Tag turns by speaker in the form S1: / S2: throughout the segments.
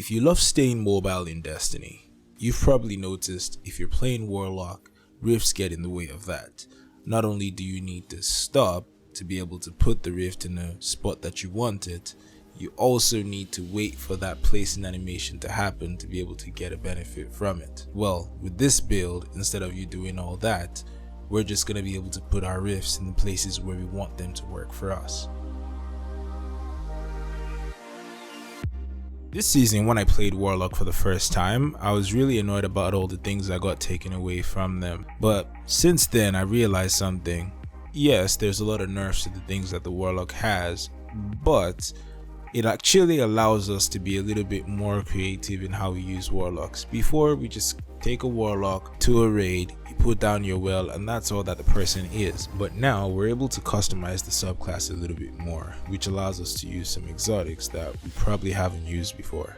S1: If you love staying mobile in Destiny, you've probably noticed if you're playing Warlock, rifts get in the way of that. Not only do you need to stop to be able to put the rift in a spot that you want it, you also need to wait for that placing animation to happen to be able to get a benefit from it. Well, with this build, instead of you doing all that, we're just going to be able to put our rifts in the places where we want them to work for us. This season, when I played Warlock for the first time, I was really annoyed about all the things that got taken away from them. But since then, I realized something. Yes, there's a lot of nerfs to the things that the Warlock has, but it actually allows us to be a little bit more creative in how we use Warlocks. Before, we just take a Warlock to a raid, you put down your well, and that's all that the person is. But now we're able to customize the subclass a little bit more, which allows us to use some exotics that we probably haven't used before.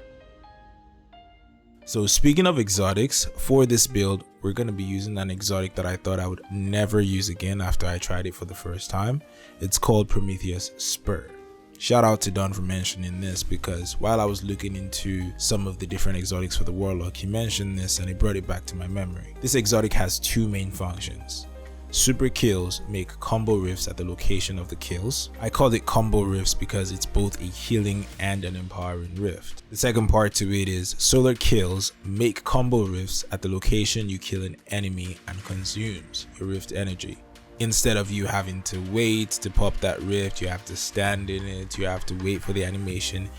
S1: So speaking of exotics, for this build, we're going to be using an exotic that I thought I would never use again after I tried it for the first time. It's called Prometheus Spur. Shout out to Don for mentioning this, because while I was looking into some of the different exotics for the Warlock, he mentioned this and it brought it back to my memory. This exotic has two main functions. Super kills make combo rifts at the location of the kills. I called it combo rifts because it's both a healing and an empowering rift. The second part to it is solar kills make combo rifts at the location you kill an enemy and consumes your rift energy. Instead of you having to wait to pop that rift, you have to stand in it, you have to wait for the animation.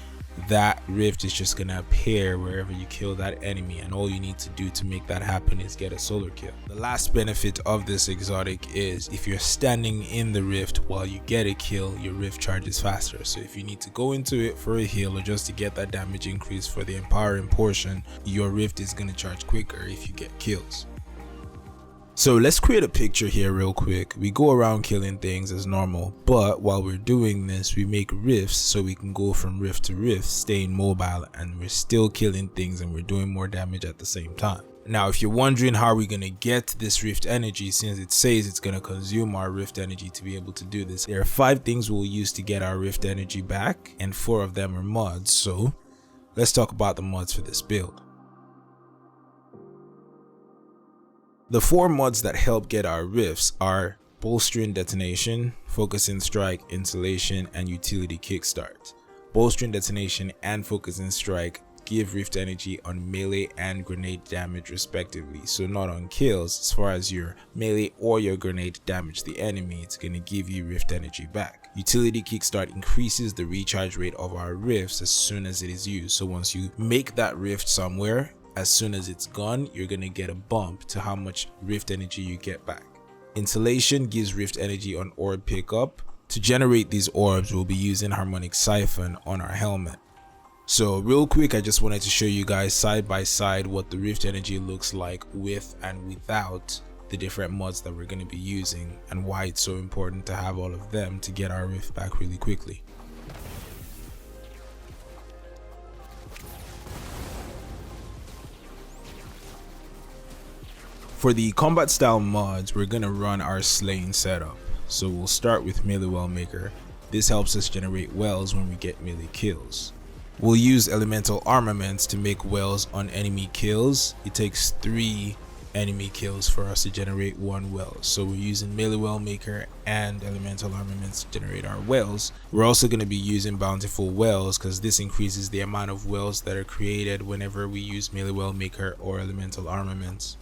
S1: That rift is just gonna appear wherever you kill that enemy, and all you need to do to make that happen is get a solar kill. The last benefit of this exotic is if you're standing in the rift while you get a kill, your rift charges faster. So if you need to go into it for a heal or just to get that damage increase for the empowering portion, your rift is gonna charge quicker if you get kills. So let's create a picture here real quick. We go around killing things as normal, but while we're doing this, we make rifts so we can go from rift to rift, staying mobile, and we're still killing things and we're doing more damage at the same time. Now, if you're wondering how we're gonna get this rift energy, since it says it's gonna consume our rift energy to be able to do this, there are 5 things we'll use to get our rift energy back, and 4 of them are mods. So let's talk about the mods for this build. The 4 mods that help get our rifts are Bolstering Detonation, Focusing Strike, Insulation, and Utility Kickstart. Bolstering Detonation and Focusing Strike give rift energy on melee and grenade damage respectively, so not on kills. As far as your melee or your grenade damage the enemy, it's going to give you rift energy back. Utility Kickstart increases the recharge rate of our rifts as soon as it is used, so once you make that rift somewhere, as soon as it's gone, you're gonna get a bump to how much rift energy you get back. Insulation gives rift energy on orb pickup. To generate these orbs, we'll be using Harmonic Siphon on our helmet. So real quick, I just wanted to show you guys side by side what the rift energy looks like with and without the different mods that we're gonna be using, and why it's so important to have all of them to get our rift back really quickly. For the combat style mods, we're gonna run our slaying setup. So we'll start with melee well maker. This helps us generate wells when we get melee kills. We'll use elemental armaments to make wells on enemy kills. It takes 3 enemy kills for us to generate 1 well. So we're using melee well maker and elemental armaments to generate our wells. We're also going to be using bountiful wells because this increases the amount of wells that are created whenever we use melee well maker or elemental armaments.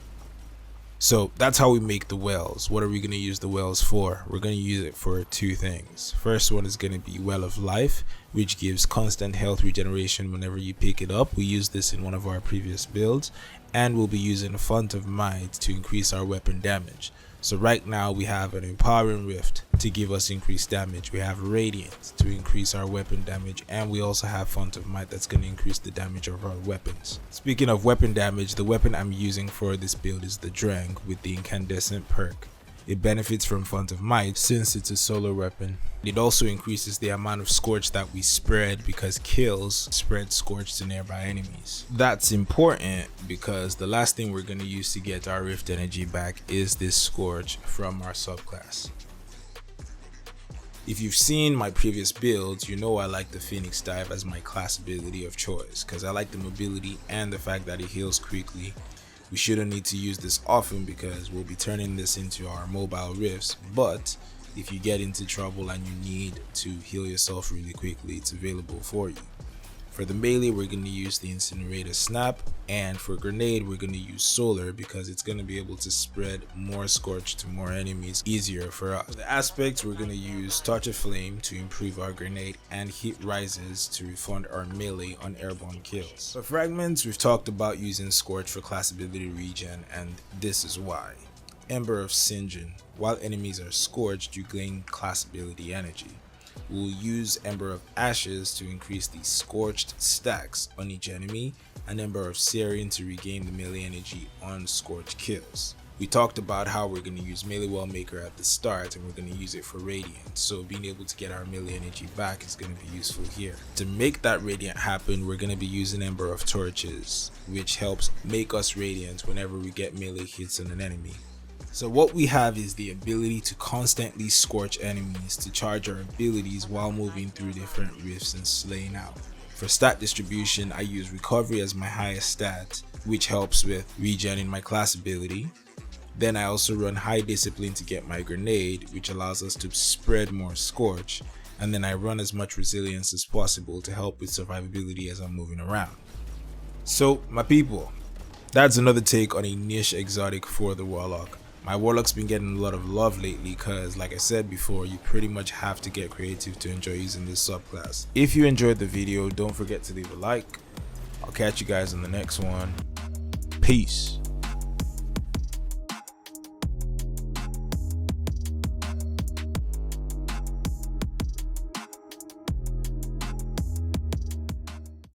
S1: So that's how we make the wells. What are we going to use the wells for? We're going to use it for 2 things. First one is going to be Well of Life, which gives constant health regeneration whenever you pick it up. We used this in one of our previous builds, and we'll be using Font of Might to increase our weapon damage. So right now we have an Empowering Rift to give us increased damage. We have Radiant to increase our weapon damage, and we also have Font of Might that's going to increase the damage of our weapons. Speaking of weapon damage, the weapon I'm using for this build is the Drang with the Incandescent perk. It benefits from Font of Might since it's a solar weapon. It also increases the amount of Scorch that we spread because kills spread Scorch to nearby enemies. That's important because the last thing we're going to use to get our Rift energy back is this Scorch from our subclass. If you've seen my previous builds, you know I like the Phoenix Dive as my class ability of choice because I like the mobility and the fact that it heals quickly. We shouldn't need to use this often because we'll be turning this into our mobile rifts, but if you get into trouble and you need to heal yourself really quickly, it's available for you. For the melee, we're going to use the Incinerator Snap, and for grenade, we're going to use Solar because it's going to be able to spread more Scorch to more enemies easier for us. For the aspects, we're going to use Touch of Flame to improve our grenade and Hit Rises to refund our melee on airborne kills. For fragments, we've talked about using Scorch for class ability regen, and this is why. Ember of Singeing. While enemies are scorched, you gain class ability energy. We'll use Ember of Ashes to increase the scorched stacks on each enemy, and Ember of Searing to regain the melee energy on scorched kills. We talked about how we're going to use Melee Wellmaker at the start and we're going to use it for Radiant, so being able to get our melee energy back is going to be useful here. To make that Radiant happen, we're going to be using Ember of Torches, which helps make us Radiant whenever we get melee hits on an enemy. So what we have is the ability to constantly scorch enemies to charge our abilities while moving through different rifts and slaying out. For stat distribution, I use Recovery as my highest stat, which helps with regenerating my class ability. Then I also run High Discipline to get my grenade, which allows us to spread more scorch, and then I run as much resilience as possible to help with survivability as I'm moving around. So my people, that's another take on a niche exotic for the Warlock. My Warlock's been getting a lot of love lately because, like I said before, you pretty much have to get creative to enjoy using this subclass. If you enjoyed the video, don't forget to leave a like. I'll catch you guys in the next one. Peace.